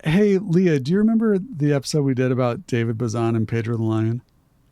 Hey, Leah, do you remember the episode we did about David Bazan and Pedro the Lion?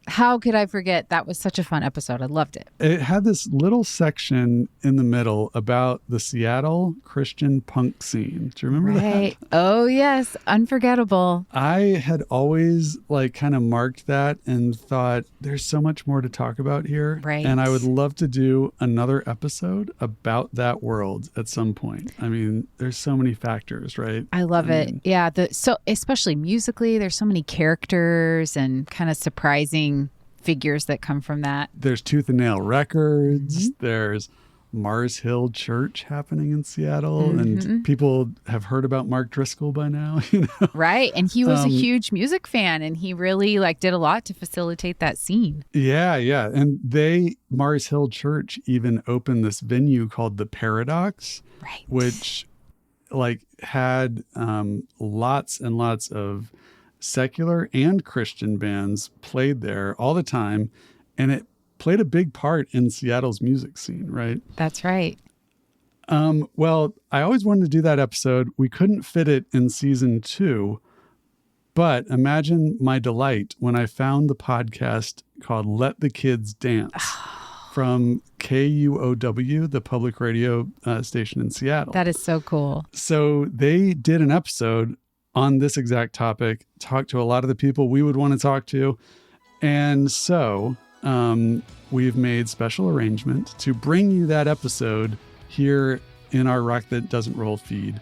How could I forget? That was such a fun episode. I loved it. It had this little section in the middle about the Seattle Christian punk scene. Do you remember that? Oh, yes. Unforgettable. I had always kind of marked that and thought there's so much more to talk about here. Right. And I would love to do another episode about that world at some point. I mean, there's so many factors, right? I love it. Yeah. So especially musically, there's so many characters and kind of surprising figures that come from that. There's Tooth and Nail Records. Mm-hmm. There's Mars Hill Church happening in Seattle. Mm-hmm. And people have heard about Mark Driscoll by now, Right. And he was a huge music fan, and he really did a lot to facilitate that scene. Yeah. And Mars Hill Church even opened this venue called The Paradox, right, which had lots and lots of secular and Christian bands played there all the time, and it played a big part in Seattle's music scene, right? That's right. Well, I always wanted to do that episode. We couldn't fit it in season 2, but imagine my delight when I found the podcast called Let the Kids Dance from KUOW, the public radio station in Seattle. That is so cool. So they did an episode on this exact topic, talked to a lot of the people we would want to talk to. And so we've made special arrangement to bring you that episode here in our Rock That Doesn't Roll feed.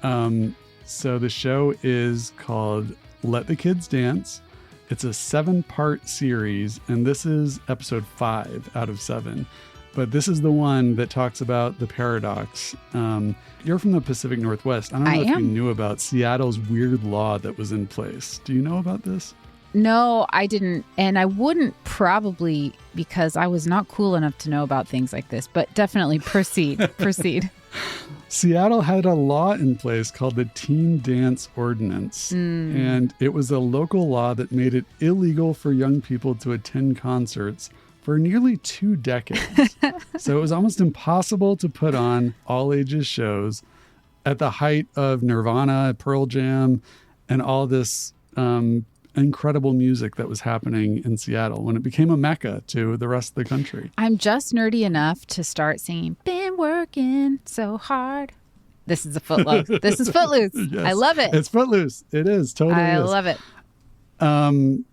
So the show is called Let the Kids Dance. It's a 7-part series, and this is episode 5 out of 7. But this is the one that talks about the paradox. You're from the Pacific Northwest. I don't know if you knew about Seattle's weird law that was in place. Do you know about this? No, I didn't. And I wouldn't probably, because I was not cool enough to know about things like this. But definitely proceed. Seattle had a law in place called the Teen Dance Ordinance. And it was a local law that made it illegal for young people to attend concerts for nearly 2 decades. So it was almost impossible to put on all ages shows at the height of Nirvana, Pearl Jam, and all this incredible music that was happening in Seattle when it became a mecca to the rest of the country. I'm just nerdy enough to start singing, "Been working so hard." This is a Footloose. This is Footloose. Yes, I love it. It's Footloose. It is. Totally I is. love it.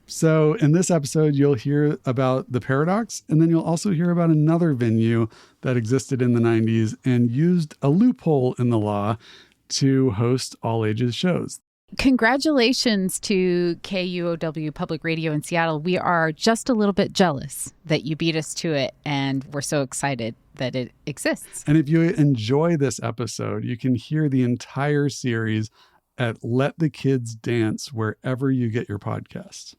So in this episode, you'll hear about the paradox, and then you'll also hear about another venue that existed in the 90s and used a loophole in the law to host all ages shows. Congratulations to KUOW Public Radio in Seattle. We are just a little bit jealous that you beat us to it, and we're so excited that it exists. And if you enjoy this episode, you can hear the entire series at Let the Kids Dance wherever you get your podcasts.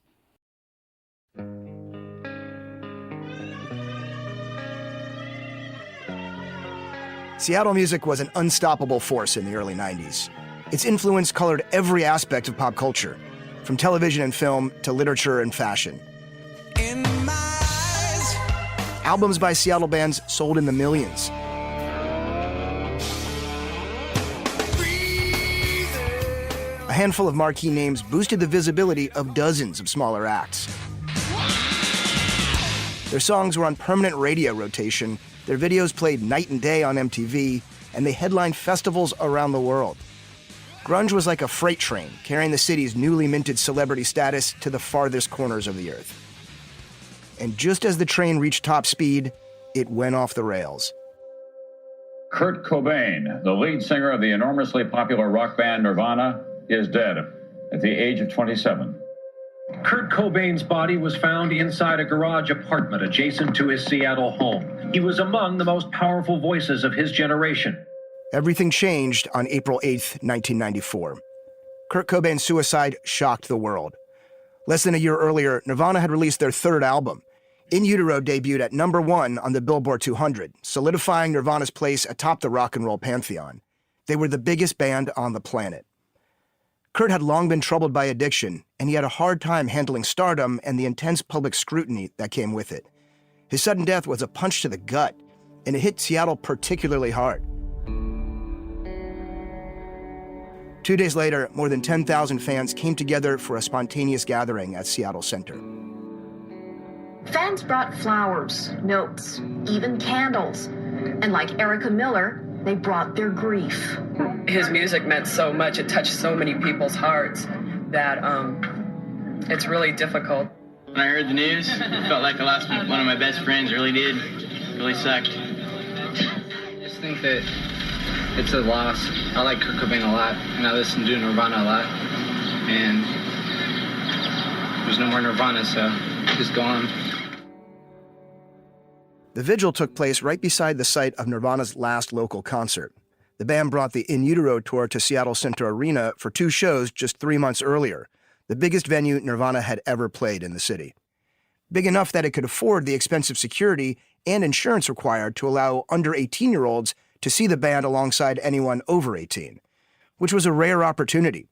Seattle music was an unstoppable force in the early 90s. Its influence colored every aspect of pop culture, from television and film to literature and fashion. In my eyes. Albums by Seattle bands sold in the millions. A handful of marquee names boosted the visibility of dozens of smaller acts. Their songs were on permanent radio rotation, their videos played night and day on MTV, and they headlined festivals around the world. Grunge was like a freight train, carrying the city's newly minted celebrity status to the farthest corners of the earth. And just as the train reached top speed, it went off the rails. Kurt Cobain, the lead singer of the enormously popular rock band Nirvana, is dead at the age of 27. Kurt Cobain's body was found inside a garage apartment adjacent to his Seattle home. He was among the most powerful voices of his generation. Everything changed on April 8th, 1994. Kurt Cobain's suicide shocked the world. Less than a year earlier, Nirvana had released their third album. In Utero debuted at number 1 on the Billboard 200, solidifying Nirvana's place atop the rock and roll pantheon. They were the biggest band on the planet. Kurt had long been troubled by addiction, and he had a hard time handling stardom and the intense public scrutiny that came with it. His sudden death was a punch to the gut, and it hit Seattle particularly hard. 2 days later, more than 10,000 fans came together for a spontaneous gathering at Seattle Center. Fans brought flowers, notes, even candles. And like Erica Miller, they brought their grief. His music meant so much. It touched so many people's hearts that it's really difficult. When I heard the news, it felt like I lost one of my best friends. Really did. Really sucked. I just think that it's a loss. I like Kurt Cobain a lot, and I listen to Nirvana a lot. And there's no more Nirvana, so just go on. The vigil took place right beside the site of Nirvana's last local concert. The band brought the In Utero tour to Seattle Center Arena for 2 shows just 3 months earlier, the biggest venue Nirvana had ever played in the city. Big enough that it could afford the expensive security and insurance required to allow under 18-year-olds to see the band alongside anyone over 18, which was a rare opportunity.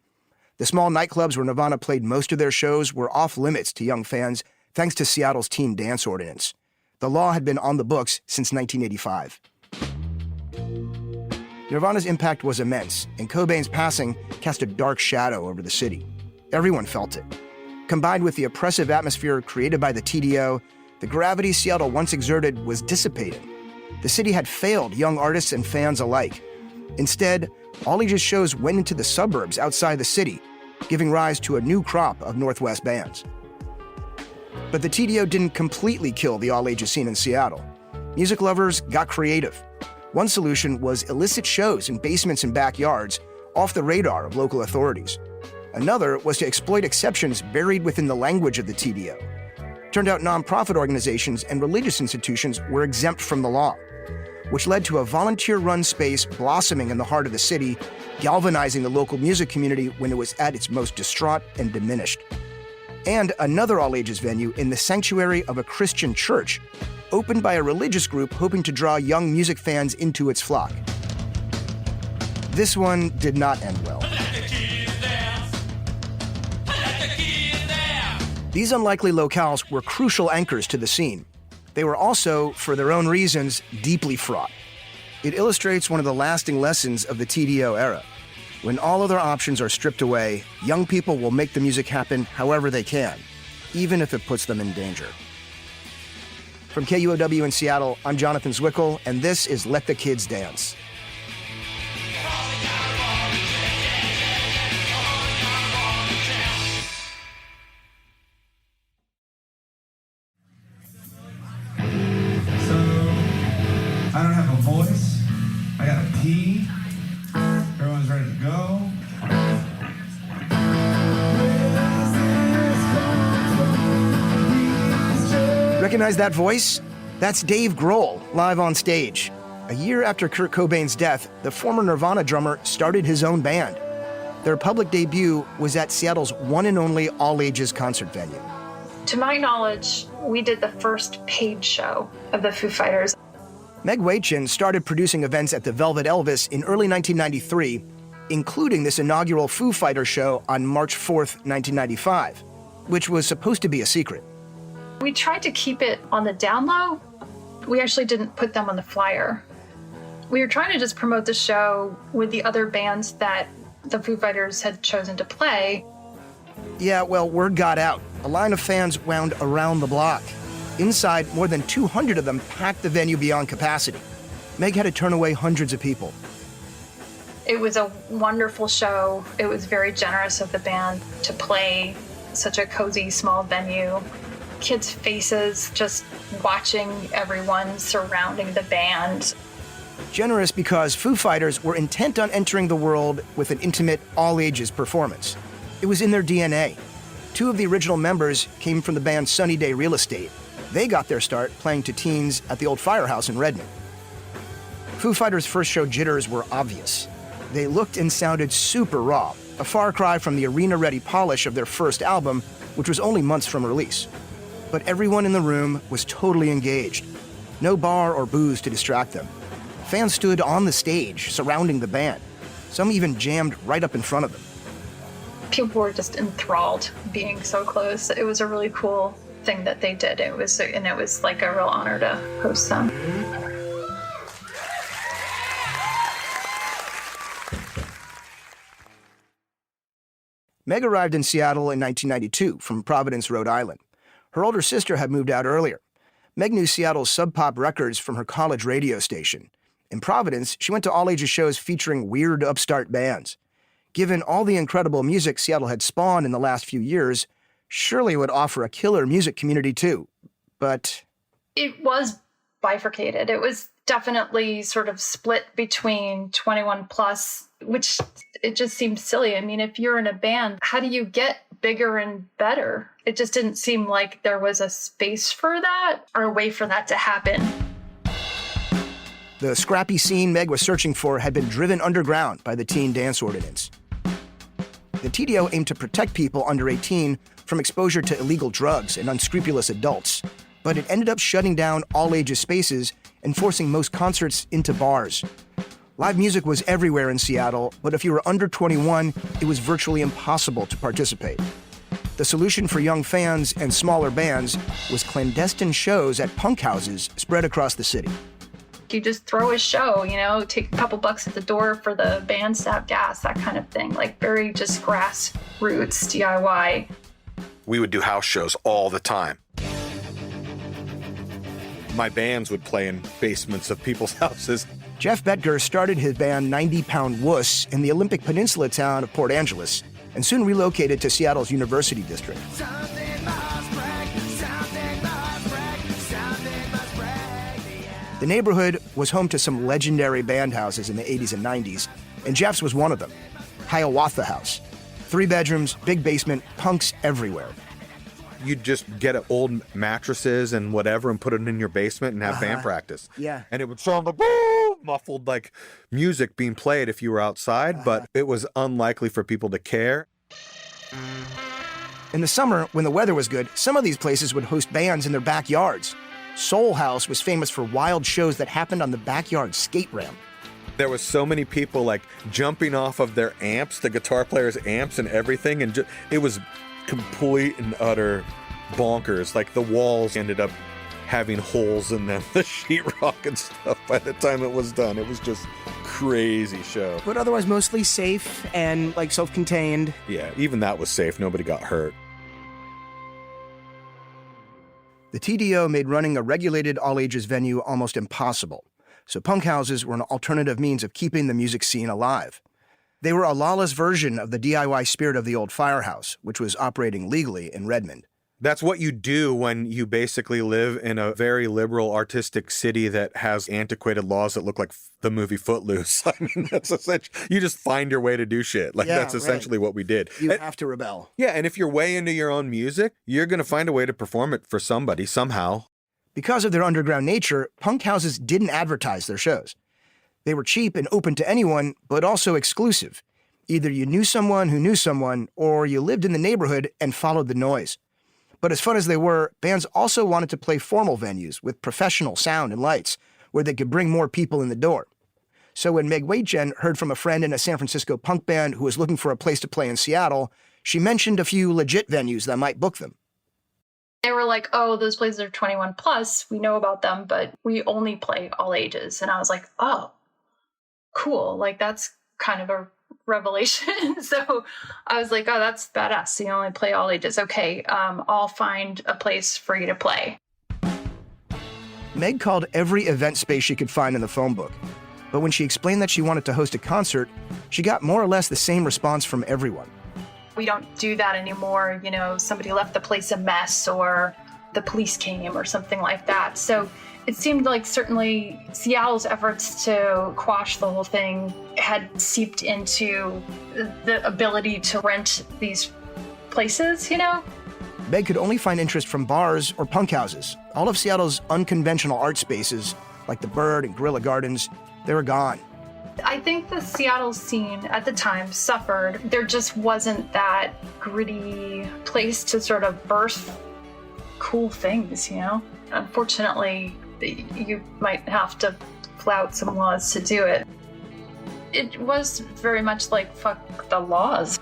The small nightclubs where Nirvana played most of their shows were off limits to young fans thanks to Seattle's teen dance ordinance. The law had been on the books since 1985. Nirvana's impact was immense, and Cobain's passing cast a dark shadow over the city. Everyone felt it. Combined with the oppressive atmosphere created by the TDO, the gravity Seattle once exerted was dissipating. The city had failed young artists and fans alike. Instead, all-ages shows went into the suburbs outside the city, giving rise to a new crop of Northwest bands. But the TDO didn't completely kill the all-ages scene in Seattle. Music lovers got creative. One solution was illicit shows in basements and backyards, off the radar of local authorities. Another was to exploit exceptions buried within the language of the TDO. Turned out nonprofit organizations and religious institutions were exempt from the law, which led to a volunteer-run space blossoming in the heart of the city, galvanizing the local music community when it was at its most distraught and diminished. And another all-ages venue in the sanctuary of a Christian church, opened by a religious group hoping to draw young music fans into its flock. This one did not end well. These unlikely locales were crucial anchors to the scene. They were also, for their own reasons, deeply fraught. It illustrates one of the lasting lessons of the TDO era. When all other options are stripped away, young people will make the music happen however they can, even if it puts them in danger. From KUOW in Seattle, I'm Jonathan Zwickle, and this is Let the Kids Dance. I don't have a voice. I gotta pee. Everyone's ready to go. Recognize that voice? That's Dave Grohl, live on stage. A year after Kurt Cobain's death, the former Nirvana drummer started his own band. Their public debut was at Seattle's one and only all-ages concert venue. To my knowledge, we did the first paid show of the Foo Fighters. Meg Waitchin started producing events at the Velvet Elvis in early 1993, including this inaugural Foo Fighters show on March 4th, 1995, which was supposed to be a secret. We tried to keep it on the down low. We actually didn't put them on the flyer. We were trying to just promote the show with the other bands that the Foo Fighters had chosen to play. Yeah, well, word got out. A line of fans wound around the block. Inside, more than 200 of them packed the venue beyond capacity. Meg had to turn away hundreds of people. It was a wonderful show. It was very generous of the band to play such a cozy, small venue. Kids' faces just watching everyone surrounding the band. Generous because Foo Fighters were intent on entering the world with an intimate, all-ages performance. It was in their DNA. 2 of the original members came from the band Sunny Day Real Estate. They got their start playing to teens at the old firehouse in Redmond. Foo Fighters' first show jitters were obvious. They looked and sounded super raw, a far cry from the arena-ready polish of their first album, which was only months from release. But everyone in the room was totally engaged. No bar or booze to distract them. Fans stood on the stage, surrounding the band. Some even jammed right up in front of them. People were just enthralled being so close. It was a really cool thing that they did. It was like a real honor to host them. Meg arrived in Seattle in 1992 from Providence, Rhode Island. Her older sister had moved out earlier. Meg knew Seattle's Sub Pop records from her college radio station. In Providence, she went to all-ages shows featuring weird upstart bands. Given all the incredible music Seattle had spawned in the last few years, surely it would offer a killer music community too. But it was bifurcated. It was definitely sort of split between 21 plus, which it just seems silly. I mean, if you're in a band, how do you get bigger and better? It just didn't seem like there was a space for that or a way for that to happen. The scrappy scene Meg was searching for had been driven underground by the teen dance ordinance. The TDO aimed to protect people under 18 from exposure to illegal drugs and unscrupulous adults, but it ended up shutting down all-ages spaces and forcing most concerts into bars. Live music was everywhere in Seattle, but if you were under 21, it was virtually impossible to participate. The solution for young fans and smaller bands was clandestine shows at punk houses spread across the city. You just throw a show, take a couple bucks at the door for the bands to have gas, that kind of thing, like very just grassroots DIY. We would do house shows all the time. My bands would play in basements of people's houses. Jeff Betger started his band 90 Pound Wuss in the Olympic Peninsula town of Port Angeles and soon relocated to Seattle's University District. The neighborhood was home to some legendary band houses in the 80s and 90s, and Jeff's was one of them, Hiawatha House. 3 bedrooms, big basement, punks everywhere. You'd just get old mattresses and whatever and put it in your basement and have band practice. Yeah. And it would sound like woo, muffled like music being played if you were outside, but it was unlikely for people to care. In the summer, when the weather was good, some of these places would host bands in their backyards. Soul House was famous for wild shows that happened on the backyard skate ramp. There was so many people like jumping off of their amps, the guitar players' amps and everything, and it was complete and utter bonkers. Like the walls ended up having holes in them, the sheetrock and stuff by the time it was done. It was just crazy show. But otherwise mostly safe and like self-contained. Yeah, even that was safe. Nobody got hurt. The TDO made running a regulated all-ages venue almost impossible, so punk houses were an alternative means of keeping the music scene alive. They were a lawless version of the DIY spirit of the old firehouse, which was operating legally in Redmond. That's what you do when you basically live in a very liberal, artistic city that has antiquated laws that look like the movie Footloose. I mean, that's essentially, you just find your way to do shit. Like, that's essentially what we did. You have to rebel. Yeah, and if you're way into your own music, you're going to find a way to perform it for somebody, somehow. Because of their underground nature, punk houses didn't advertise their shows. They were cheap and open to anyone, but also exclusive. Either you knew someone who knew someone, or you lived in the neighborhood and followed the noise. But as fun as they were, bands also wanted to play formal venues with professional sound and lights, where they could bring more people in the door. So when Meg Waitjen heard from a friend in a San Francisco punk band who was looking for a place to play in Seattle, she mentioned a few legit venues that might book them. They were like, oh, those places are 21 plus. We know about them, but we only play all ages. And I was like, oh, cool. Like, that's kind of a revelation. So I was like, oh, that's badass. So you only play all ages. Okay, I'll find a place for you to play. Meg called every event space she could find in the phone book. But when she explained that she wanted to host a concert, she got more or less the same response from everyone. We don't do that anymore. Somebody left the place a mess or the police came or something like that. So it seemed like certainly Seattle's efforts to quash the whole thing had seeped into the ability to rent these places, Meg could only find interest from bars or punk houses. All of Seattle's unconventional art spaces, like the Bird and Guerrilla Gardens, they were gone. I think the Seattle scene at the time suffered. There just wasn't that gritty place to sort of birth cool things, Unfortunately, you might have to flout some laws to do it. It was very much like, fuck the laws.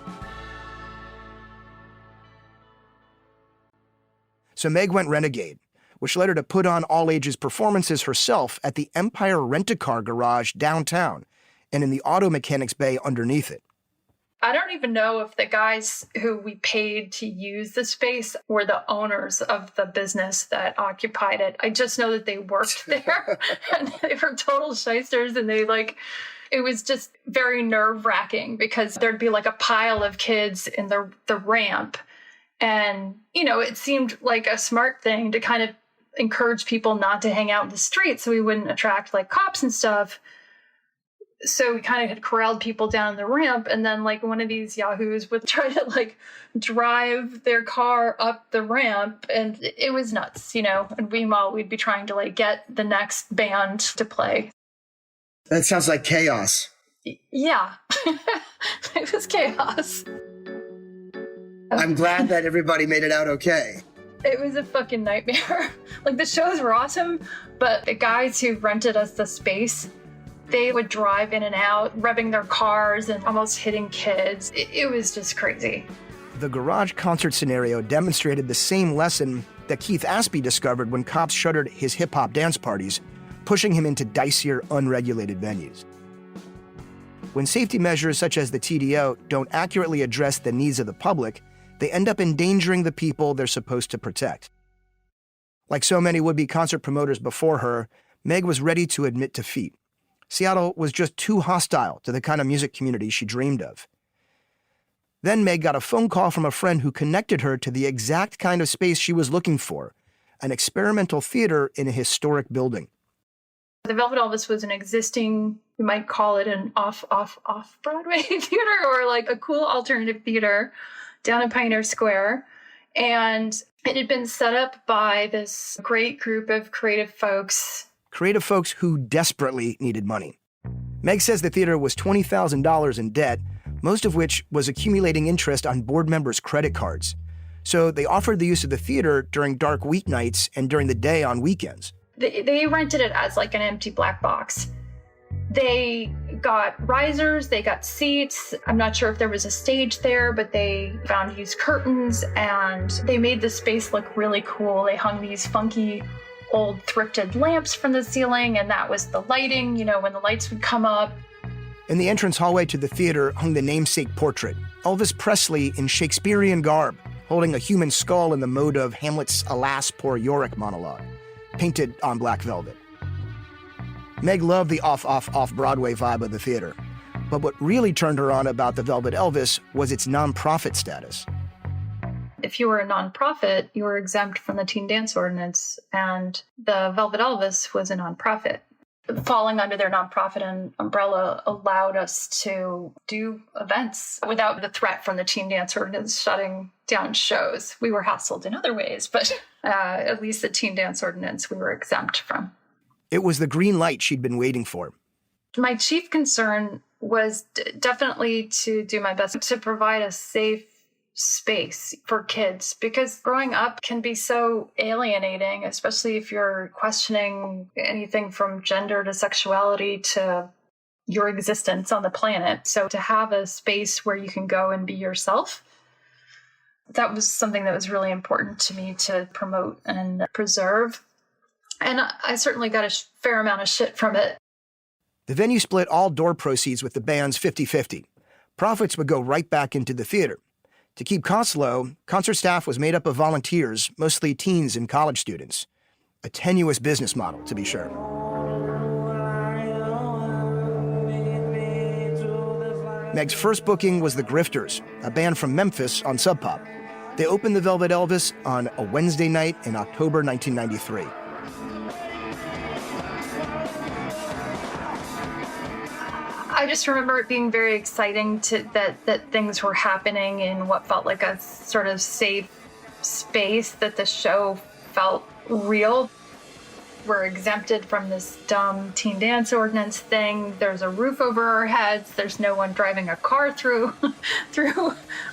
So Meg went renegade, which led her to put on all-ages performances herself at the Empire Rent-A-Car garage downtown and in the auto mechanics bay underneath it. I don't even know if the guys who we paid to use the space were the owners of the business that occupied it. I just know that they worked there and they were total shysters, and it was just very nerve-wracking because there'd be like a pile of kids in the ramp. And, it seemed like a smart thing to kind of encourage people not to hang out in the street so we wouldn't attract like cops and stuff. So we kind of had corralled people down the ramp, and then like one of these yahoos would try to like drive their car up the ramp, and it was nuts, and meanwhile we'd be trying to like get the next band to play. That sounds like chaos. Yeah, it was chaos. I'm glad that everybody made it out okay. It was a fucking nightmare. Like the shows were awesome, but the guys who rented us the space, they would drive in and out, revving their cars and almost hitting kids. It was just crazy. The garage concert scenario demonstrated the same lesson that Keith Aspie discovered when cops shuttered his hip-hop dance parties, pushing him into dicier, unregulated venues. When safety measures such as the TDO don't accurately address the needs of the public, they end up endangering the people they're supposed to protect. Like so many would-be concert promoters before her, Meg was ready to admit defeat. Seattle was just too hostile to the kind of music community she dreamed of. Then Meg got a phone call from a friend who connected her to the exact kind of space she was looking for, an experimental theater in a historic building. The Velvet Elvis was an existing, you might call it an off-Broadway theater, or like a cool alternative theater down in Pioneer Square. And it had been set up by this great group of creative folks who desperately needed money. Meg says the theater was $20,000 in debt, most of which was accumulating interest on board members' credit cards. So they offered the use of the theater during dark weeknights and during the day on weekends. They rented it as like an empty black box. They got risers, they got seats. I'm not sure if there was a stage there, but they found used curtains, and they made the space look really cool. They hung these funky old thrifted lamps from the ceiling, and that was the lighting, when the lights would come up. In the entrance hallway to the theater hung the namesake portrait, Elvis Presley in Shakespearean garb, holding a human skull in the mode of Hamlet's "Alas, poor Yorick" monologue, painted on black velvet. Meg loved the off-Broadway vibe of the theater, but what really turned her on about the Velvet Elvis was its nonprofit status. If you were a nonprofit, you were exempt from the Teen Dance Ordinance, and the Velvet Elvis was a nonprofit. Falling under their nonprofit and umbrella allowed us to do events without the threat from the Teen Dance Ordinance shutting down shows. We were hassled in other ways, but at least the Teen Dance Ordinance we were exempt from. It was the green light she'd been waiting for. My chief concern was definitely to do my best to provide a safe space for kids, because growing up can be so alienating, especially if you're questioning anything from gender to sexuality to your existence on the planet. So to have a space where you can go and be yourself, that was something that was really important to me to promote and preserve. And I certainly got a fair amount of shit from it. The venue split all door proceeds with the bands 50-50. Profits would go right back into the theater. To keep costs low, concert staff was made up of volunteers, mostly teens and college students. A tenuous business model, to be sure. Meg's first booking was the Grifters, a band from Memphis on Sub Pop. They opened the Velvet Elvis on a Wednesday night in October 1993. I just remember it being very exciting that things were happening in what felt like a sort of safe space, that the show felt real. We're exempted from this dumb Teen Dance Ordinance thing. There's a roof over our heads. There's no one driving a car through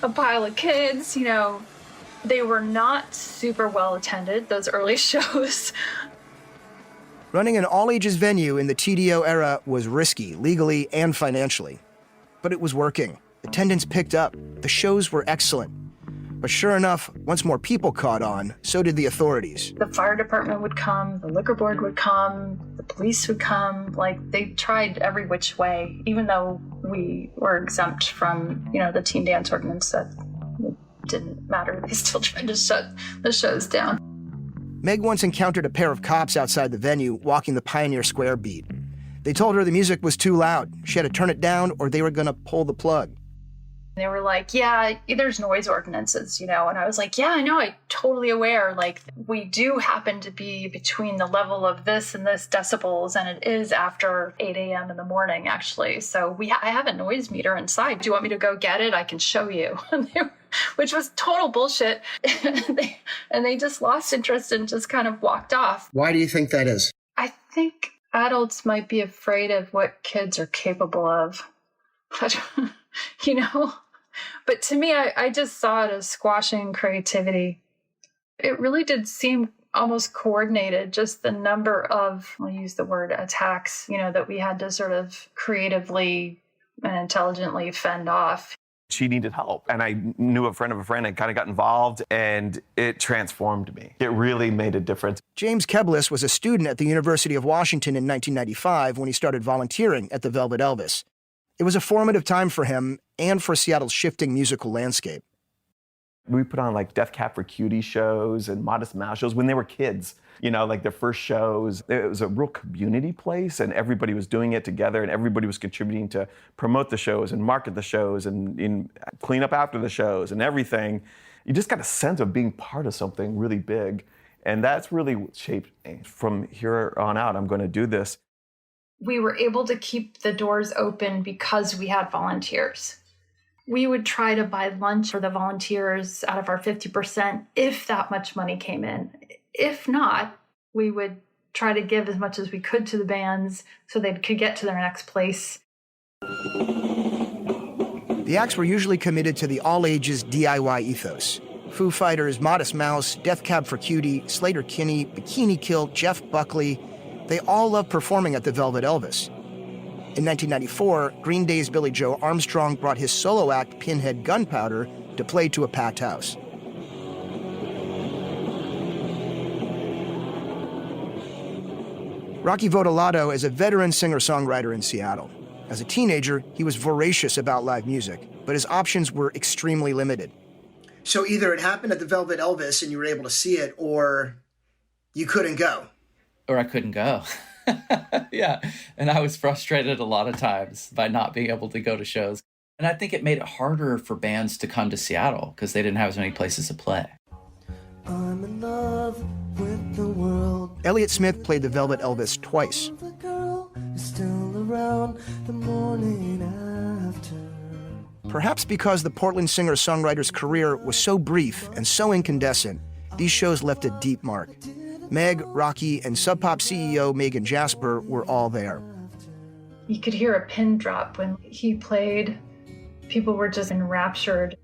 a pile of kids. They were not super well attended, those early shows. Running an all-ages venue in the TDO era was risky, legally and financially. But it was working. Attendance picked up. The shows were excellent. But sure enough, once more people caught on, so did the authorities. The fire department would come, the liquor board would come, the police would come. Like, they tried every which way, even though we were exempt from, the teen dance ordinance. That didn't matter. They still tried to shut the shows down. Meg once encountered a pair of cops outside the venue walking the Pioneer Square beat. They told her the music was too loud. She had to turn it down or they were going to pull the plug. They were like, yeah, there's noise ordinances, and I was like, yeah, I know, I'm totally aware. Like, we do happen to be between the level of this and this decibels, and it is after 8 a.m. in the morning, actually. So I have a noise meter inside. Do you want me to go get it? I can show you. Which was total bullshit. and they just lost interest and just kind of walked off. Why do you think that is? I think adults might be afraid of what kids are capable of. But, but to me, I just saw it as squashing creativity. It really did seem almost coordinated, just the number of, I'll use the word attacks, that we had to sort of creatively and intelligently fend off. She needed help, and I knew a friend of a friend and kind of got involved, and it transformed me. It really made a difference. James Keblis was a student at the University of Washington in 1995 when he started volunteering at the Velvet Elvis. It was a formative time for him and for Seattle's shifting musical landscape. We put on like Death Cab for Cutie shows and Modest Mouse shows when they were kids, like their first shows. It was a real community place, and everybody was doing it together, and everybody was contributing to promote the shows and market the shows and clean up after the shows and everything. You just got a sense of being part of something really big, and that's really what shaped me. From here on out, I'm going to do this. We were able to keep the doors open because we had volunteers. We would try to buy lunch for the volunteers out of our 50% if that much money came in. If not, we would try to give as much as we could to the bands so they could get to their next place. The acts were usually committed to the all-ages DIY ethos. Foo Fighters, Modest Mouse, Death Cab for Cutie, Slater-Kinney, Bikini Kill, Jeff Buckley. They all loved performing at the Velvet Elvis. In 1994, Green Day's Billy Joe Armstrong brought his solo act, Pinhead Gunpowder, to play to a packed house. Rocky Vodolato is a veteran singer-songwriter in Seattle. As a teenager, he was voracious about live music, but his options were extremely limited. So either it happened at the Velvet Elvis and you were able to see it, or you couldn't go. Or I couldn't go. Yeah. And I was frustrated a lot of times by not being able to go to shows. And I think it made it harder for bands to come to Seattle because they didn't have as many places to play. I'm in love with the world. Elliott Smith played the Velvet Elvis twice. The girl is still around the morning after. Perhaps because the Portland singer-songwriter's career was so brief and so incandescent, these shows left a deep mark. Meg, Rocky, and Sub Pop CEO Megan Jasper were all there. You could hear a pin drop when he played. People were just enraptured.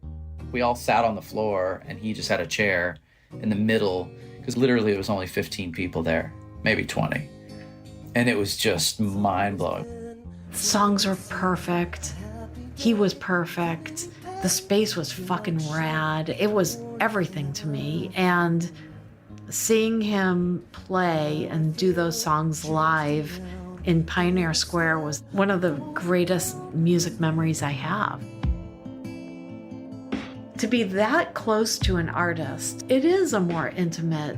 We all sat on the floor, and he just had a chair in the middle, because literally there was only 15 people there, maybe 20. And it was just mind-blowing. Songs were perfect. He was perfect. The space was fucking rad. It was everything to me. And seeing him play and do those songs live in Pioneer Square was one of the greatest music memories I have. To be that close to an artist, it is a more intimate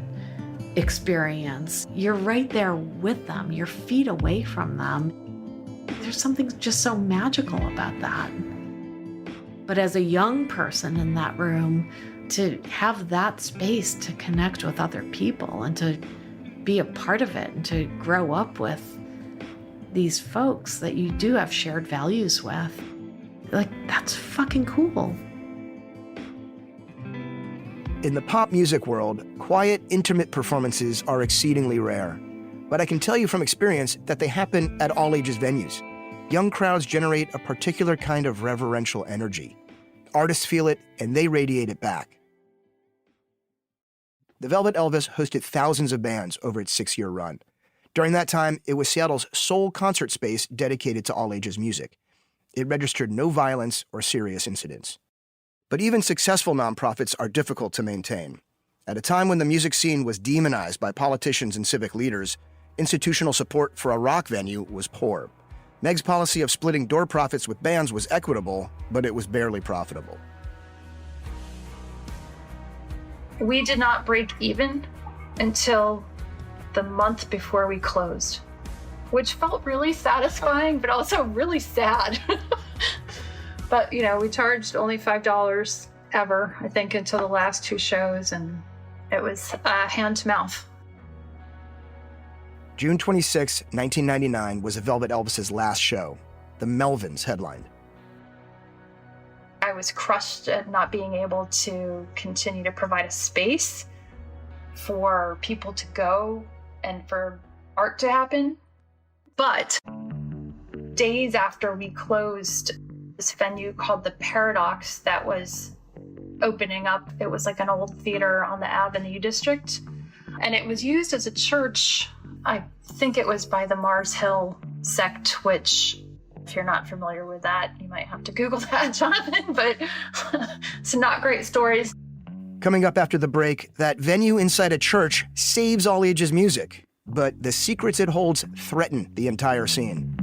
experience. You're right there with them. You're feet away from them. There's something just so magical about that. But as a young person in that room, to have that space to connect with other people and to be a part of it and to grow up with these folks that you do have shared values with, that's fucking cool. In the pop music world, quiet, intimate performances are exceedingly rare. But I can tell you from experience that they happen at all ages venues. Young crowds generate a particular kind of reverential energy. Artists feel it, and they radiate it back. The Velvet Elvis hosted thousands of bands over its 6-year run. During that time, it was Seattle's sole concert space dedicated to all ages music. It registered no violence or serious incidents. But even successful nonprofits are difficult to maintain. At a time when the music scene was demonized by politicians and civic leaders, institutional support for a rock venue was poor. Meg's policy of splitting door profits with bands was equitable, but it was barely profitable. We did not break even until the month before we closed, which felt really satisfying, but also really sad. But, we charged only $5 ever, I think, until the last 2 shows, and it was hand to mouth. June 26, 1999 was Velvet Elvis's last show. The Melvins headlined. I was crushed at not being able to continue to provide a space for people to go and for art to happen. But days after we closed, this venue called The Paradox that was opening up. It was like an old theater on the Avenue District, and it was used as a church. I think it was by the Mars Hill sect, which, if you're not familiar with that, you might have to Google that, Jonathan, but some not great stories. Coming up after the break, that venue inside a church saves all ages music, but the secrets it holds threaten the entire scene.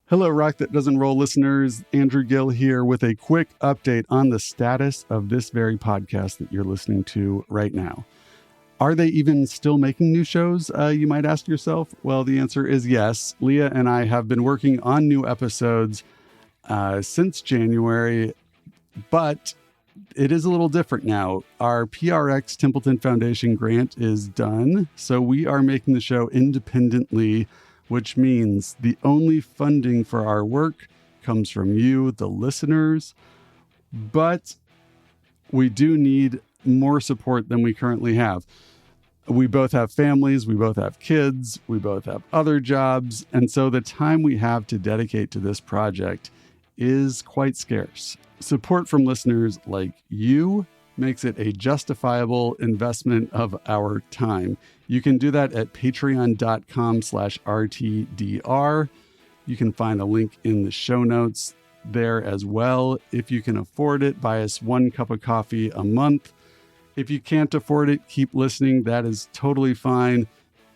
Hello, Rock That Doesn't Roll listeners. Andrew Gill here with a quick update on the status of this very podcast that you're listening to right now. Are they even still making new shows, you might ask yourself? Well, the answer is yes. Leah and I have been working on new episodes since January, but it is a little different now. Our PRX Templeton Foundation grant is done, so we are making the show independently, which means the only funding for our work comes from you, the listeners. But we do need more support than we currently have. We both have families, we both have kids, we both have other jobs, and so the time we have to dedicate to this project is quite scarce. Support from listeners like you makes it a justifiable investment of our time. You can do that at patreon.com/RTDR. You can find a link in the show notes there as well. If you can afford it, buy us 1 cup of coffee a month. If you can't afford it, keep listening. That is totally fine.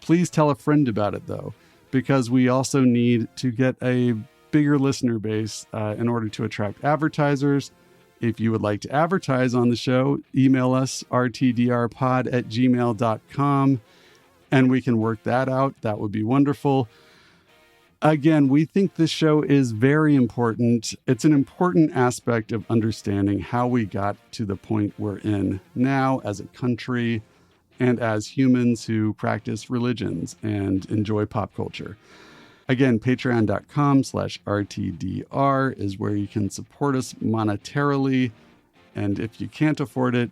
Please tell a friend about it, though, because we also need to get a bigger listener base in order to attract advertisers. If you would like to advertise on the show, email us rtdrpod@gmail.com, and we can work that out. That would be wonderful. Again, we think this show is very important. It's an important aspect of understanding how we got to the point we're in now as a country and as humans who practice religions and enjoy pop culture. Again, patreon.com/RTDR is where you can support us monetarily. And if you can't afford it,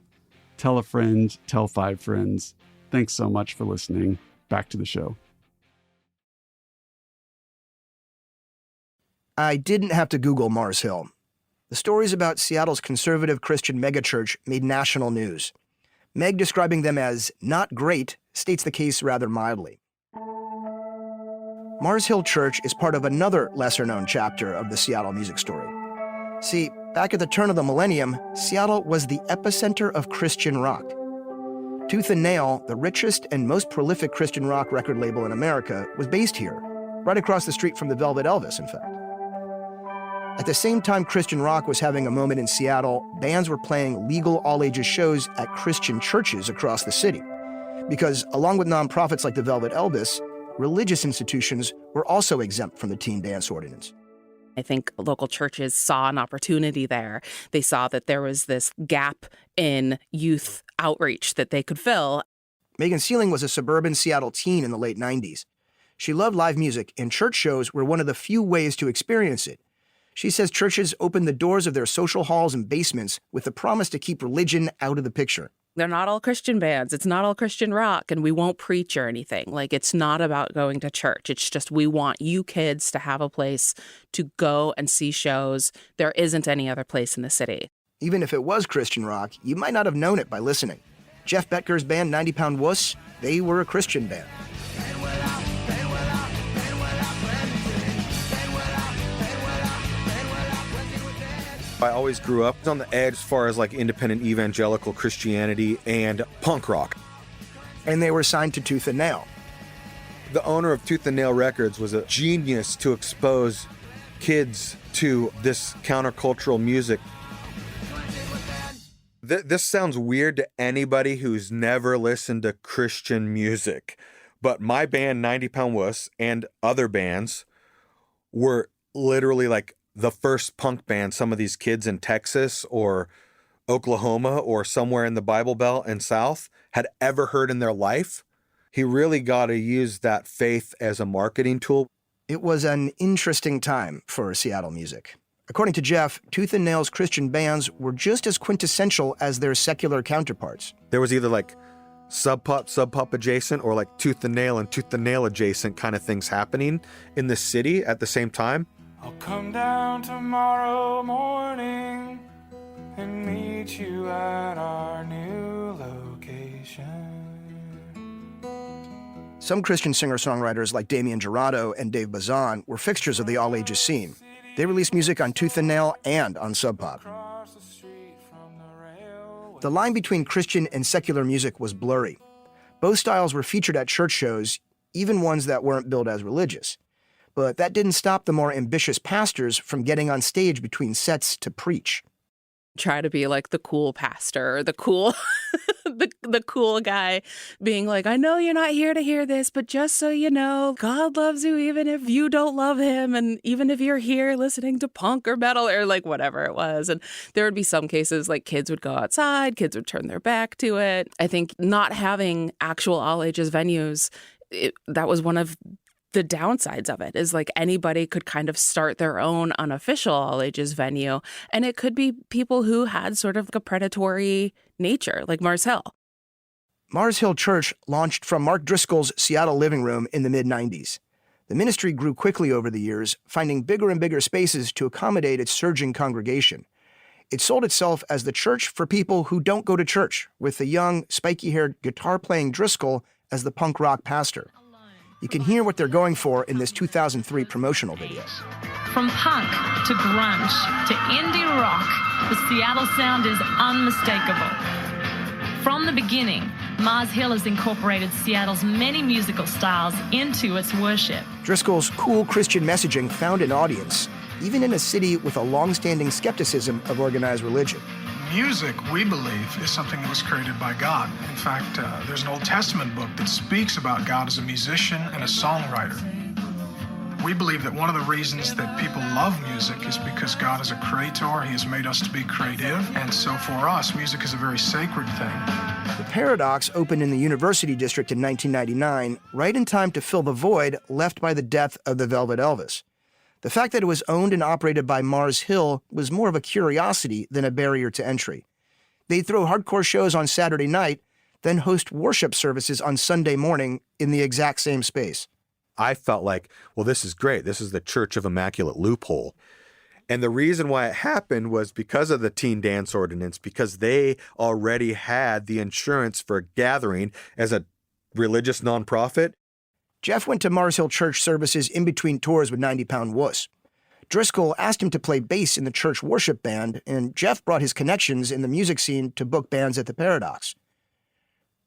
tell a friend, tell 5 friends. Thanks so much for listening. Back to the show. I didn't have to Google Mars Hill. The stories about Seattle's conservative Christian megachurch made national news. Meg describing them as not great states the case rather mildly. Mars Hill Church is part of another lesser-known chapter of the Seattle music story. See, back at the turn of the millennium, Seattle was the epicenter of Christian rock. Tooth and Nail, the richest and most prolific Christian rock record label in America, was based here, right across the street from the Velvet Elvis, in fact. At the same time Christian rock was having a moment in Seattle, bands were playing legal all-ages shows at Christian churches across the city. Because along with nonprofits like the Velvet Elvis, religious institutions were also exempt from the teen dance ordinance. I think local churches saw an opportunity there. They saw that there was this gap in youth outreach that they could fill. Megan Sealing was a suburban Seattle teen in the late 90s. She loved live music, and church shows were one of the few ways to experience it. She says churches opened the doors of their social halls and basements with the promise to keep religion out of the picture. They're not all Christian bands. It's not all Christian rock, and we won't preach or anything. Like, it's not about going to church. It's just we want you kids to have a place to go and see shows. There isn't any other place in the city. Even if it was Christian rock, you might not have known it by listening. Jeff Betker's band 90 Pound Wuss, they were a Christian band. I always grew up on the edge as far as like independent evangelical Christianity and punk rock. And they were signed to Tooth and Nail. The owner of Tooth and Nail Records was a genius to expose kids to this countercultural music. This sounds weird to anybody who's never listened to Christian music, but my band 90 Pound Wuss and other bands were literally like the first punk band some of these kids in Texas or Oklahoma or somewhere in the Bible Belt and South had ever heard in their life. He really got to use that faith as a marketing tool. It was an interesting time for Seattle music. According to Jeff, Tooth and Nail's Christian bands were just as quintessential as their secular counterparts. There was either like sub pop adjacent, or like Tooth and Nail adjacent kind of things happening in the city at the same time. I'll come down tomorrow morning and meet you at our new location. Some Christian singer-songwriters like Damian Gerardo and Dave Bazan were fixtures of the all-ages scene. They released music on Tooth and Nail and on Sub Pop. The line between Christian and secular music was blurry. Both styles were featured at church shows, even ones that weren't billed as religious. But that didn't stop the more ambitious pastors from getting on stage between sets to preach. Try to be like the cool pastor, the cool the cool guy, being like, I know you're not here to hear this, but just so you know, God loves you even if you don't love him, and even if you're here listening to punk or metal or like whatever it was. And there would be some cases like kids would go outside, kids would turn their back to it. I think not having actual all ages venues, that was one of the downsides of it, is like anybody could kind of start their own unofficial all ages venue. And it could be people who had sort of a predatory nature, like Mars Hill. Mars Hill Church launched from Mark Driscoll's Seattle living room in the mid-90s. The ministry grew quickly over the years, finding bigger and bigger spaces to accommodate its surging congregation. It sold itself as the church for people who don't go to church, with the young, spiky-haired, guitar-playing Driscoll as the punk rock pastor. You can hear what they're going for in this 2003 promotional video. From punk to grunge to indie rock, the Seattle sound is unmistakable. From the beginning, Mars Hill has incorporated Seattle's many musical styles into its worship. Driscoll's cool Christian messaging found an audience, even in a city with a long-standing skepticism of organized religion. Music, we believe, is something that was created by God. In fact, there's an Old Testament book that speaks about God as a musician and a songwriter. We believe that one of the reasons that people love music is because God is a creator. He has made us to be creative. And so for us, music is a very sacred thing. The Paradox opened in the University District in 1999, right in time to fill the void left by the death of the Velvet Elvis. The fact that it was owned and operated by Mars Hill was more of a curiosity than a barrier to entry. They'd throw hardcore shows on Saturday night, then host worship services on Sunday morning in the exact same space. I felt like, well, this is great. This is the Church of Immaculate Loophole. And the reason why it happened was because of the teen dance ordinance, because they already had the insurance for a gathering as a religious nonprofit. Jeff went to Mars Hill Church services in between tours with 90 Pound Wuss. Driscoll asked him to play bass in the church worship band, and Jeff brought his connections in the music scene to book bands at the Paradox.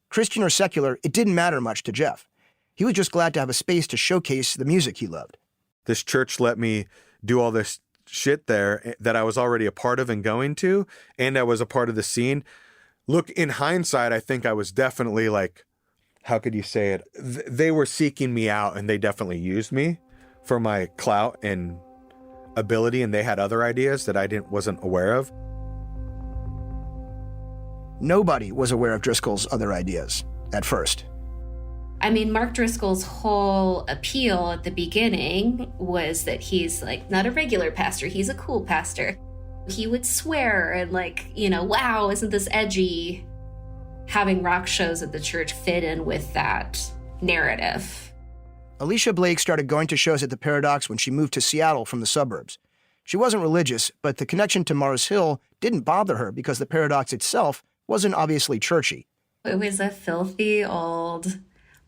Christian or secular, it didn't matter much to Jeff. He was just glad to have a space to showcase the music he loved. This church let me do all this shit there that I was already a part of and going to, and I was a part of the scene. Look, in hindsight, I think I was definitely like, how could you say it? They were seeking me out, and they definitely used me for my clout and ability, and they had other ideas that I wasn't aware of. Nobody was aware of Driscoll's other ideas at first. I mean, Mark Driscoll's whole appeal at the beginning was that he's like not a regular pastor, he's a cool pastor. He would swear and like, wow, isn't this edgy? Having rock shows at the church fit in with that narrative. Alicia Blake started going to shows at the Paradox when she moved to Seattle from the suburbs. She wasn't religious, but the connection to Mars Hill didn't bother her because the Paradox itself wasn't obviously churchy. It was a filthy old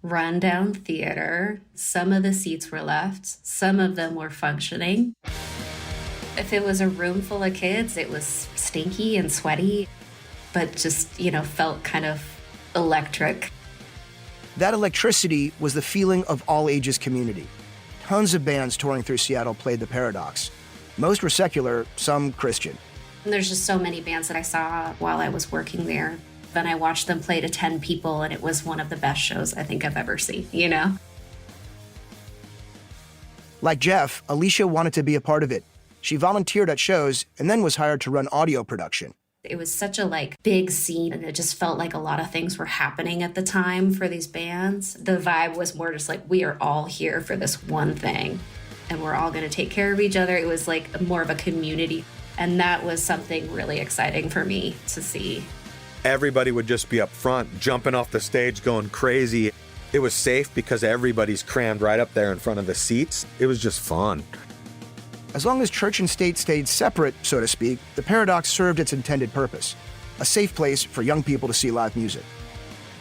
rundown theater. Some of the seats were left, some of them were functioning. If it was a room full of kids, it was stinky and sweaty, but just, felt kind of electric. That electricity was the feeling of all ages community. Tons of bands touring through Seattle played the Paradox. Most were secular, some Christian. And there's just so many bands that I saw while I was working there. Then I watched them play to 10 people, and it was one of the best shows I think I've ever seen, Like Jeff, Alicia wanted to be a part of it. She volunteered at shows and then was hired to run audio production. It was such a big scene, and it just felt like a lot of things were happening at the time for these bands. The vibe was more just we are all here for this one thing, and we're all going to take care of each other. It was more of a community, and that was something really exciting for me to see. Everybody would just be up front, jumping off the stage, going crazy. It was safe because everybody's crammed right up there in front of the seats. It was just fun. As long as church and state stayed separate, so to speak, the Paradox served its intended purpose, a safe place for young people to see live music.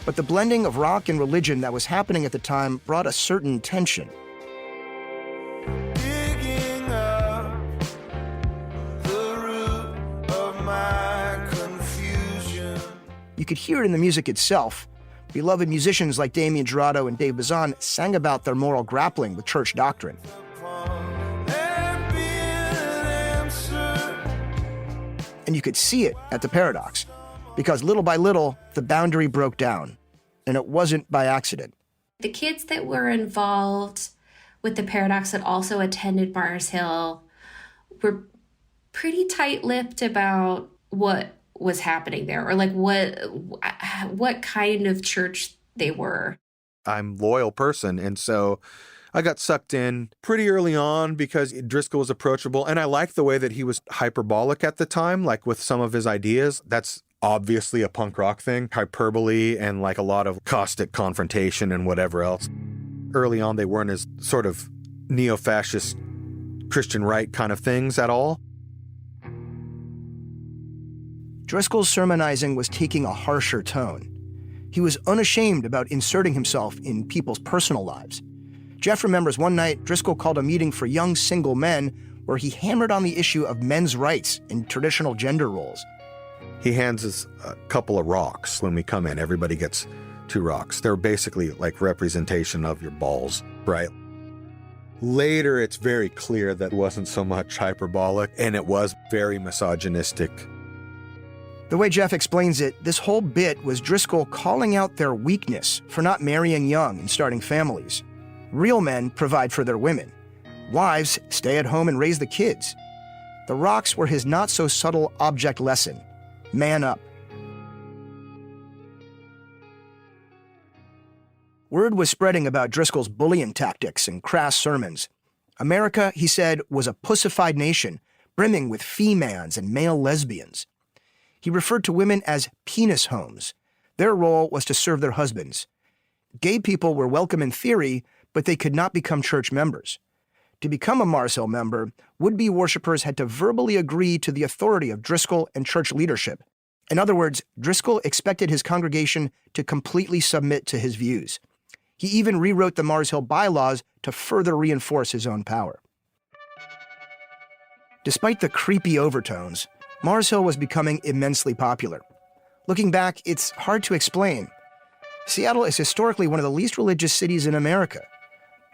But the blending of rock and religion that was happening at the time brought a certain tension. Digging up the root of my confusion. You could hear it in the music itself. Beloved musicians like Damien Jurado and Dave Bazan sang about their moral grappling with church doctrine. And you could see it at the Paradox, because little by little, the boundary broke down, and it wasn't by accident. The kids that were involved with the Paradox that also attended Mars Hill were pretty tight-lipped about what was happening there, or what kind of church they were. I'm a loyal person, and so I got sucked in pretty early on because Driscoll was approachable, and I liked the way that he was hyperbolic at the time, with some of his ideas. That's obviously a punk rock thing, hyperbole and a lot of caustic confrontation and whatever else. Early on, they weren't as sort of neo-fascist Christian right kind of things at all. Driscoll's sermonizing was taking a harsher tone. He was unashamed about inserting himself in people's personal lives. Jeff remembers one night Driscoll called a meeting for young single men where he hammered on the issue of men's rights in traditional gender roles. He hands us a couple of rocks when we come in. Everybody gets 2 rocks. They're basically representation of your balls, right? Later, it's very clear that it wasn't so much hyperbolic, and it was very misogynistic. The way Jeff explains it, this whole bit was Driscoll calling out their weakness for not marrying young and starting families. Real men provide for their women. Wives stay at home and raise the kids. The rocks were his not-so-subtle object lesson. Man up. Word was spreading about Driscoll's bullying tactics and crass sermons. America, he said, was a pussified nation, brimming with femans and male lesbians. He referred to women as penis homes. Their role was to serve their husbands. Gay people were welcome in theory, but they could not become church members. To become a Mars Hill member, would-be worshipers had to verbally agree to the authority of Driscoll and church leadership. In other words, Driscoll expected his congregation to completely submit to his views. He even rewrote the Mars Hill bylaws to further reinforce his own power. Despite the creepy overtones, Mars Hill was becoming immensely popular. Looking back, it's hard to explain. Seattle is historically one of the least religious cities in America,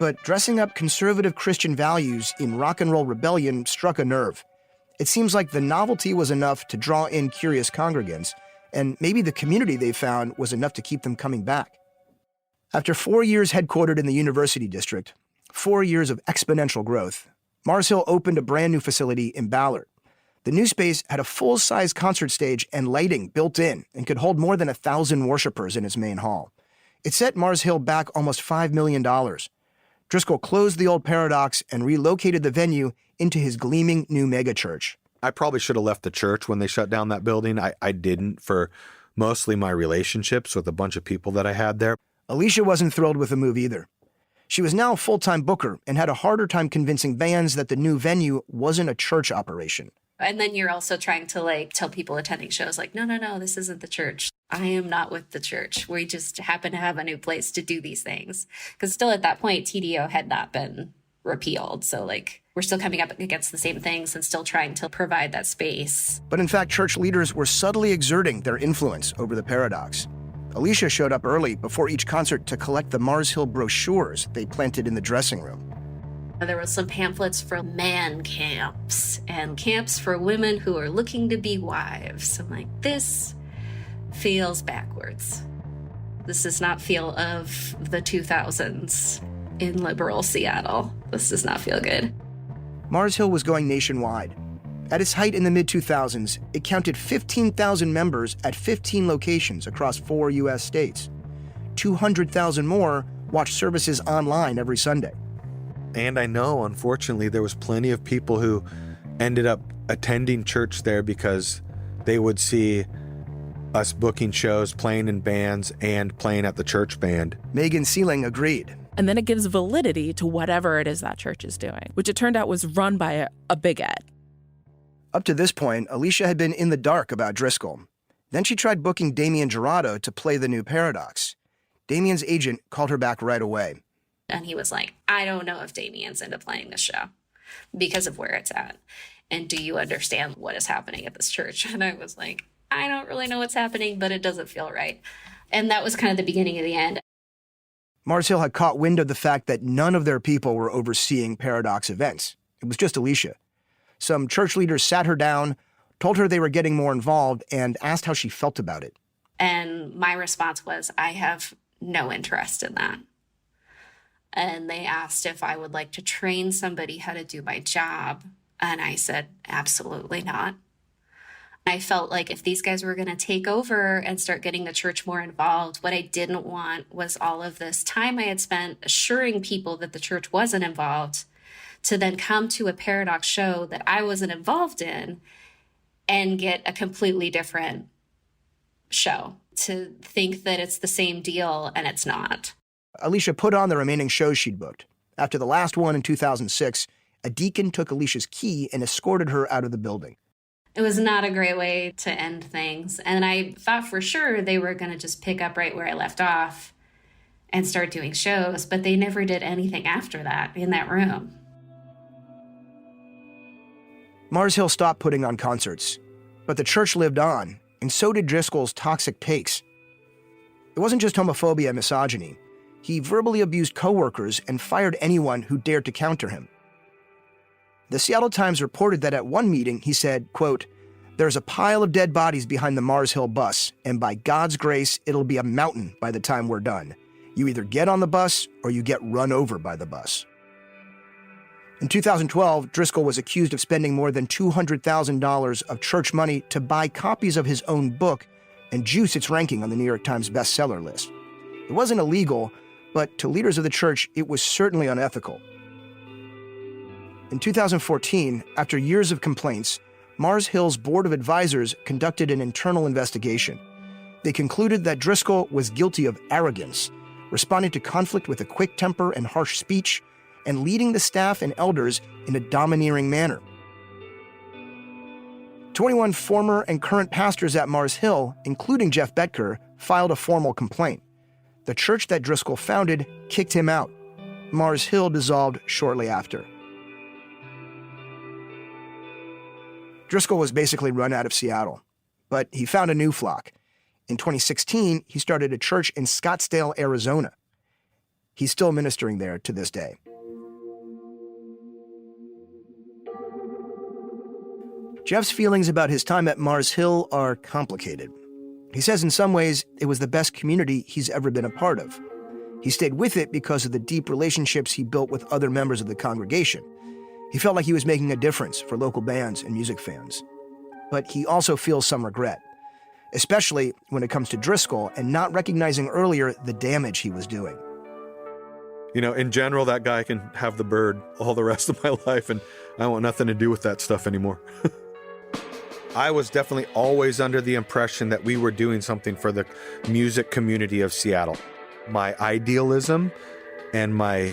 but dressing up conservative Christian values in rock and roll rebellion struck a nerve. It seems like the novelty was enough to draw in curious congregants, and maybe the community they found was enough to keep them coming back. After 4 years headquartered in the University District, 4 years of exponential growth, Mars Hill opened a brand new facility in Ballard. The new space had a full-size concert stage and lighting built in and could hold more than 1,000 worshipers in its main hall. It set Mars Hill back almost $5 million. Driscoll closed the old Paradox and relocated the venue into his gleaming new megachurch. I probably should have left the church when they shut down that building. I didn't, for mostly my relationships with a bunch of people that I had there. Alicia wasn't thrilled with the move either. She was now a full-time booker and had a harder time convincing bands that the new venue wasn't a church operation. And then you're also trying to tell people attending shows no, this isn't the church. I am not with the church. We just happen to have a new place to do these things. Because still at that point, TDO had not been repealed. So We're still coming up against the same things and still trying to provide that space. But in fact, church leaders were subtly exerting their influence over the Paradox. Alicia showed up early before each concert to collect the Mars Hill brochures they planted in the dressing room. There was some pamphlets for man camps and camps for women who are looking to be wives. I'm like, this feels backwards. This does not feel of the 2000s in liberal Seattle. This does not feel good. Mars Hill was going nationwide. At its height in the mid-2000s, it counted 15,000 members at 15 locations across 4 U.S. states. 200,000 more watched services online every Sunday. And I know, unfortunately, there was plenty of people who ended up attending church there because they would see us booking shows, playing in bands, and playing at the church band. Megan Seeling agreed. And then it gives validity to whatever it is that church is doing, which it turned out was run by a big Ed. Up to this point, Alicia had been in the dark about Driscoll. Then she tried booking Damien Gerardo to play the new Paradox. Damien's agent called her back right away. And he was like, I don't know if Damien's into playing this show because of where it's at. And do you understand what is happening at this church? And I was like, I don't really know what's happening, but it doesn't feel right. And that was kind of the beginning of the end. Mars Hill had caught wind of the fact that none of their people were overseeing Paradox events. It was just Alicia. Some church leaders sat her down, told her they were getting more involved, and asked how she felt about it. And my response was, I have no interest in that. And they asked if I would like to train somebody how to do my job. And I said, absolutely not. I felt like if these guys were going to take over and start getting the church more involved, what I didn't want was all of this time I had spent assuring people that the church wasn't involved to then come to a Paradox show that I wasn't involved in and get a completely different show, to think that it's the same deal and it's not. Alicia put on the remaining shows she'd booked. After the last one in 2006, a deacon took Alicia's key and escorted her out of the building. It was not a great way to end things. And I thought for sure they were going to just pick up right where I left off and start doing shows, but they never did anything after that in that room. Mars Hill stopped putting on concerts, but the church lived on, and so did Driscoll's toxic takes. It wasn't just homophobia and misogyny. He verbally abused coworkers and fired anyone who dared to counter him. The Seattle Times reported that at one meeting, he said, quote, "There's a pile of dead bodies behind the Mars Hill bus, and by God's grace, it'll be a mountain by the time we're done. You either get on the bus or you get run over by the bus." In 2012, Driscoll was accused of spending more than $200,000 of church money to buy copies of his own book and juice its ranking on the New York Times bestseller list. It wasn't illegal, but to leaders of the church, it was certainly unethical. In 2014, after years of complaints, Mars Hill's Board of Advisors conducted an internal investigation. They concluded that Driscoll was guilty of arrogance, responding to conflict with a quick temper and harsh speech, and leading the staff and elders in a domineering manner. 21 former and current pastors at Mars Hill, including Jeff Betker, filed a formal complaint. The church that Driscoll founded kicked him out. Mars Hill dissolved shortly after. Driscoll was basically run out of Seattle, but he found a new flock. In 2016, he started a church in Scottsdale, Arizona. He's still ministering there to this day. Jeff's feelings about his time at Mars Hill are complicated. He says in some ways it was the best community he's ever been a part of. He stayed with it because of the deep relationships he built with other members of the congregation. He felt like he was making a difference for local bands and music fans. But he also feels some regret, especially when it comes to Driscoll and not recognizing earlier the damage he was doing. You know, in general, that guy can have the bird all the rest of my life, and I want nothing to do with that stuff anymore. I was definitely always under the impression that we were doing something for the music community of Seattle. My idealism and my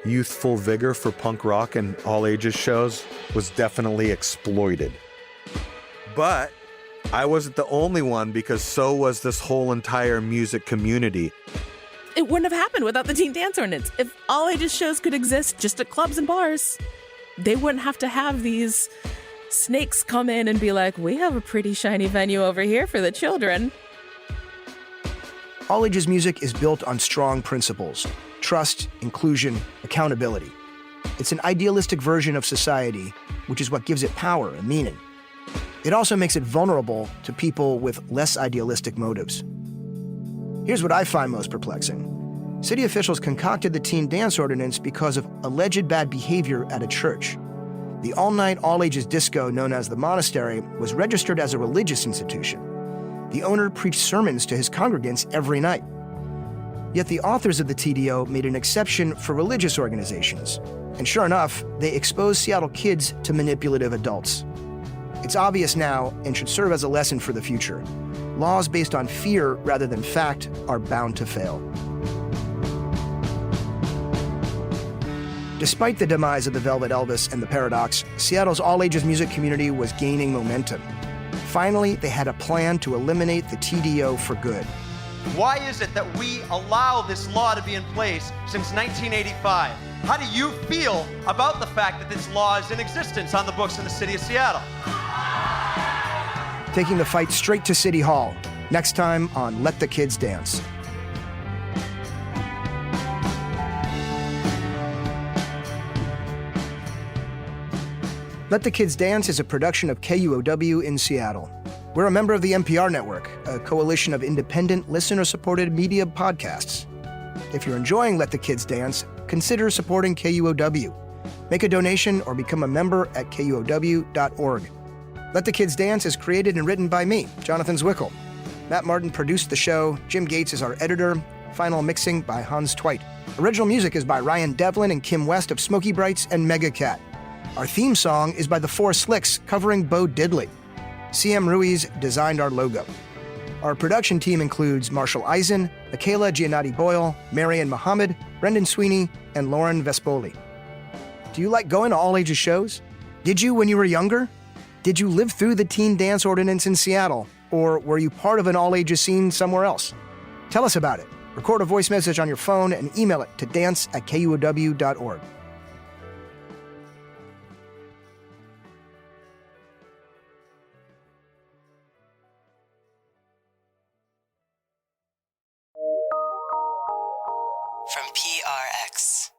youthful vigor for punk rock and all ages shows was definitely exploited. But I wasn't the only one, because so was this whole entire music community. It wouldn't have happened without the teen dance ordinance. If all ages shows could exist just at clubs and bars, they wouldn't have to have these snakes come in and be like, we have a pretty shiny venue over here for the children. All Ages Music is built on strong principles: trust, inclusion, accountability. It's an idealistic version of society, which is what gives it power and meaning. It also makes it vulnerable to people with less idealistic motives. Here's what I find most perplexing. City officials concocted the teen dance ordinance because of alleged bad behavior at a church. The all-night, all-ages disco known as the Monastery was registered as a religious institution. The owner preached sermons to his congregants every night. Yet the authors of the TDO made an exception for religious organizations. And sure enough, they exposed Seattle kids to manipulative adults. It's obvious now and should serve as a lesson for the future. Laws based on fear rather than fact are bound to fail. Despite the demise of the Velvet Elvis and the Paradox, Seattle's all-ages music community was gaining momentum. Finally, they had a plan to eliminate the TDO for good. Why is it that we allow this law to be in place since 1985? How do you feel about the fact that this law is in existence on the books in the city of Seattle? Taking the fight straight to City Hall, next time on Let the Kids Dance. Let the Kids Dance is a production of KUOW in Seattle. We're a member of the NPR Network, a coalition of independent, listener-supported media podcasts. If you're enjoying Let the Kids Dance, consider supporting KUOW. Make a donation or become a member at KUOW.org. Let the Kids Dance is created and written by me, Jonathan Zwickle. Matt Martin produced the show. Jim Gates is our editor. Final mixing by Hans Tweit. Original music is by Ryan Devlin and Kim West of Smoky Brights and Mega Cat. Our theme song is by the Four Slicks, covering Bo Diddley. CM Ruiz designed our logo. Our production team includes Marshall Eisen, Michaela Giannotti-Boyle, Marian Muhammad, Brendan Sweeney, and Lauren Vespoli. Do you like going to all-ages shows? Did you when you were younger? Did you live through the teen dance ordinance in Seattle? Or were you part of an all-ages scene somewhere else? Tell us about it. Record a voice message on your phone and email it to dance@kuow.org. From PRX.